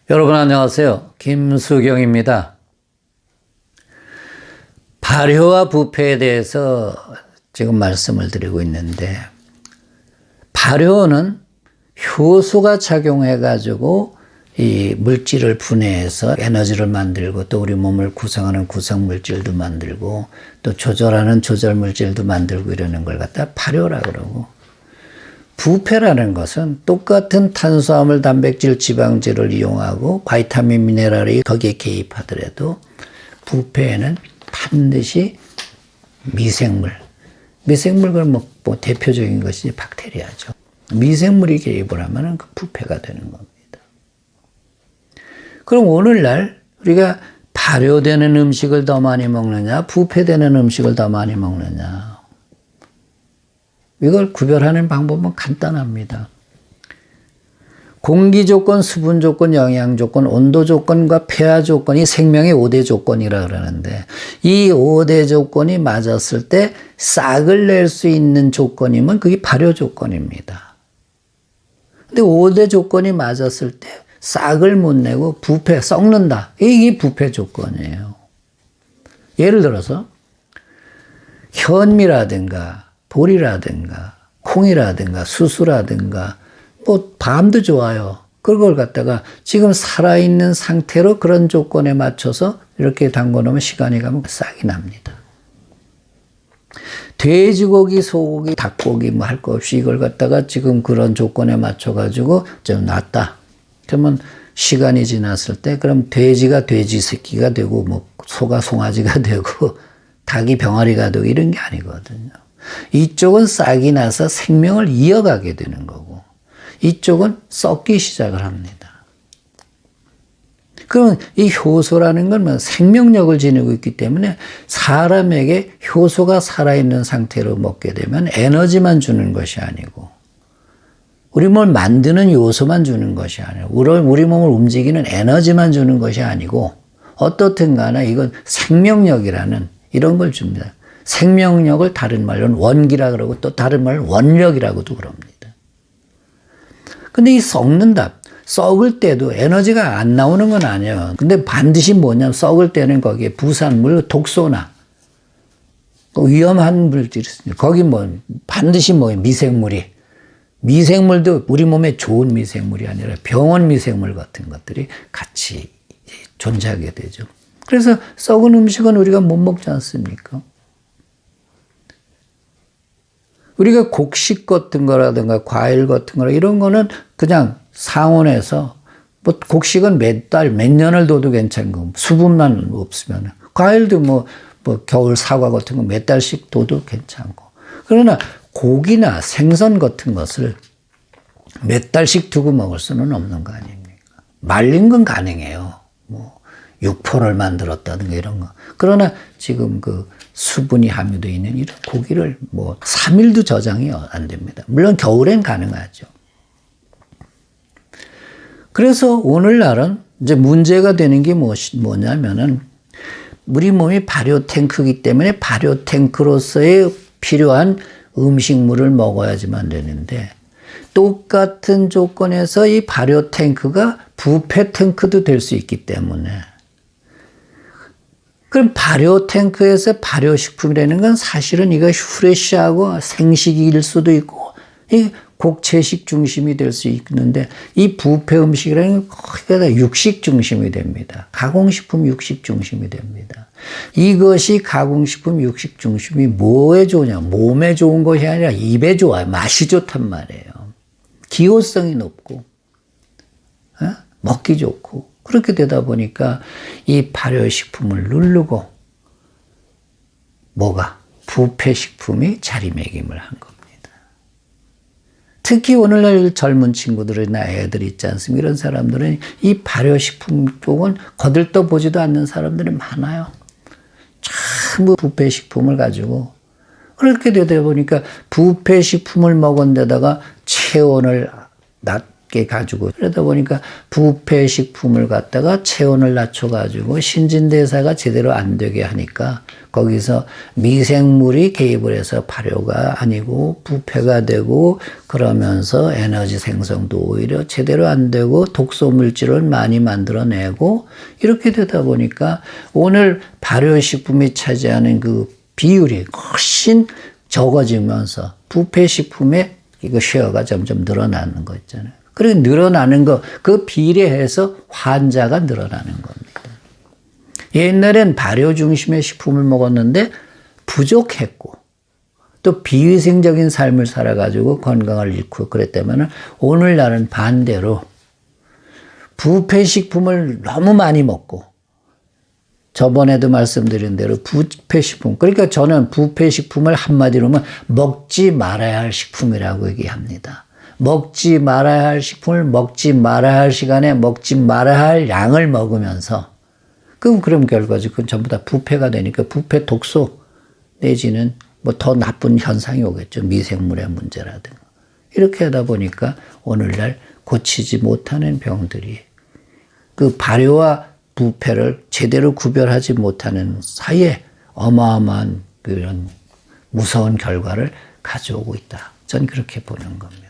여러분 안녕하세요. 김수경입니다. 발효와 부패에 대해서 지금 말씀을 드리고 있는데, 발효는 효소가 작용해가지고 이 물질을 분해해서 에너지를 만들고, 또 우리 몸을 구성하는 구성물질도 만들고, 또 조절하는 조절물질도 만들고 이러는 걸 갖다 발효라고 그러고, 부패라는 것은 똑같은 탄수화물, 단백질, 지방질을 이용하고 바이타민, 미네랄이 거기에 개입하더라도 부패에는 반드시 미생물 그럼 뭐 대표적인 것이 박테리아죠. 미생물이 개입을 하면 그 부패가 되는 겁니다. 그럼 오늘날 우리가 발효되는 음식을 더 많이 먹느냐, 부패되는 음식을 더 많이 먹느냐, 이걸 구별하는 방법은 간단합니다. 공기 조건, 수분 조건, 영양 조건, 온도 조건과 폐화 조건이 생명의 5대 조건이라 그러는데, 이 5대 조건이 맞았을 때 싹을 낼 수 있는 조건이면 그게 발효 조건입니다. 근데 5대 조건이 맞았을 때 싹을 못 내고 부패, 썩는다. 이게 부패 조건이에요. 예를 들어서 현미라든가 보리라든가 콩이라든가 수수라든가 뭐 밤도 좋아요. 그걸 갖다가 지금 살아있는 상태로 그런 조건에 맞춰서 이렇게 담궈놓으면 시간이 가면 싹이 납니다. 돼지고기, 소고기, 닭고기 뭐 할 거 없이 이걸 갖다가 지금 그런 조건에 맞춰가지고 좀 놨다. 그러면 시간이 지났을 때 그럼 돼지가 돼지 새끼가 되고 뭐 소가 송아지가 되고 닭이 병아리가 되고 이런 게 아니거든요. 이쪽은 싹이 나서 생명을 이어가게 되는 거고, 이쪽은 썩기 시작을 합니다. 그러면 이 효소라는 건 생명력을 지니고 있기 때문에 사람에게 효소가 살아있는 상태로 먹게 되면 에너지만 주는 것이 아니고, 우리 몸을 만드는 요소만 주는 것이 아니고, 우리 몸을 움직이는 에너지만 주는 것이 아니고, 어떻든 간에 이건 생명력이라는 이런 걸 줍니다. 생명력을 다른 말로는 원기라 그러고, 또 다른 말로 원력이라고도 그럽니다. 근데 이 썩는다. 썩을 때도 에너지가 안 나오는 건 아니에요. 근데 반드시 뭐냐면 썩을 때는 거기에 부산물, 독소나 위험한 물질이 있습니다. 거기 반드시 미생물도 우리 몸에 좋은 미생물이 아니라 병원 미생물 같은 것들이 같이 존재하게 되죠. 그래서 썩은 음식은 우리가 못 먹지 않습니까? 우리가 곡식 같은 거라든가 과일 같은 거라 이런 거는 그냥 상온에서, 뭐 곡식은 몇 달, 몇 년을 둬도 괜찮고, 수분만 없으면. 과일도 뭐 겨울 사과 같은 거 몇 달씩 둬도 괜찮고. 그러나 고기나 생선 같은 것을 몇 달씩 두고 먹을 수는 없는 거 아닙니까? 말린 건 가능해요. 뭐 육포를 만들었다든가 이런 거. 그러나 지금 그 수분이 함유되어 있는 이런 고기를 3일도 저장이 안 됩니다. 물론 겨울엔 가능하죠. 그래서 오늘날은 이제 문제가 되는 게 뭐냐면은, 우리 몸이 발효 탱크이기 때문에 발효 탱크로서의 필요한 음식물을 먹어야지만 되는데, 똑같은 조건에서 이 발효 탱크가 부패 탱크도 될 수 있기 때문에, 그럼 발효 탱크에서 발효식품이라는 건 사실은 이거 후레쉬하고 생식일 수도 있고, 이 곡채식 중심이 될 수 있는데, 이 부패 음식이라는 건 거의 다 육식 중심이 됩니다. 가공식품 육식 중심이 됩니다. 이것이 가공식품 육식 중심이 뭐에 좋으냐? 몸에 좋은 것이 아니라 입에 좋아요. 맛이 좋단 말이에요. 기호성이 높고, 먹기 좋고. 그렇게 되다 보니까 이 발효식품을 누르고 부패식품이 자리매김을 한 겁니다. 특히 오늘날 젊은 친구들이나 애들 있지 않습니까? 이런 사람들은 이 발효식품 쪽은 거들떠보지도 않는 사람들이 많아요. 전부 부패식품을 가지고. 그렇게 되다 보니까 부패식품을 먹은 데다가 체온을 게 가지고 그러다 보니까 부패 식품을 갖다가 체온을 낮춰가지고 신진대사가 제대로 안 되게 하니까 거기서 미생물이 개입을 해서 발효가 아니고 부패가 되고 그러면서 에너지 생성도 오히려 제대로 안 되고 독소 물질을 많이 만들어내고 이렇게 되다 보니까 오늘 발효식품이 차지하는 그 비율이 훨씬 적어지면서 부패식품의 이거 쉐어가 점점 늘어나는 거 있잖아요. 그리고 늘어나는 거, 그 비례해서 환자가 늘어나는 겁니다. 옛날엔 발효 중심의 식품을 먹었는데 부족했고 또 비위생적인 삶을 살아가지고 건강을 잃고 그랬다면 오늘날은 반대로 부패식품을 너무 많이 먹고 저번에도 말씀드린 대로 부패식품, 그러니까 저는 부패식품을 한마디로 하면 먹지 말아야 할 식품이라고 얘기합니다. 먹지 말아야 할 식품을 먹지 말아야 할 시간에 먹지 말아야 할 양을 먹으면서 그럼 결과적으로 전부 다 부패가 되니까 부패 독소 내지는 뭐 더 나쁜 현상이 오겠죠. 미생물의 문제라든가. 이렇게 하다 보니까 오늘날 고치지 못하는 병들이 그 발효와 부패를 제대로 구별하지 못하는 사이에 어마어마한 그런 무서운 결과를 가져오고 있다. 전 그렇게 보는 겁니다.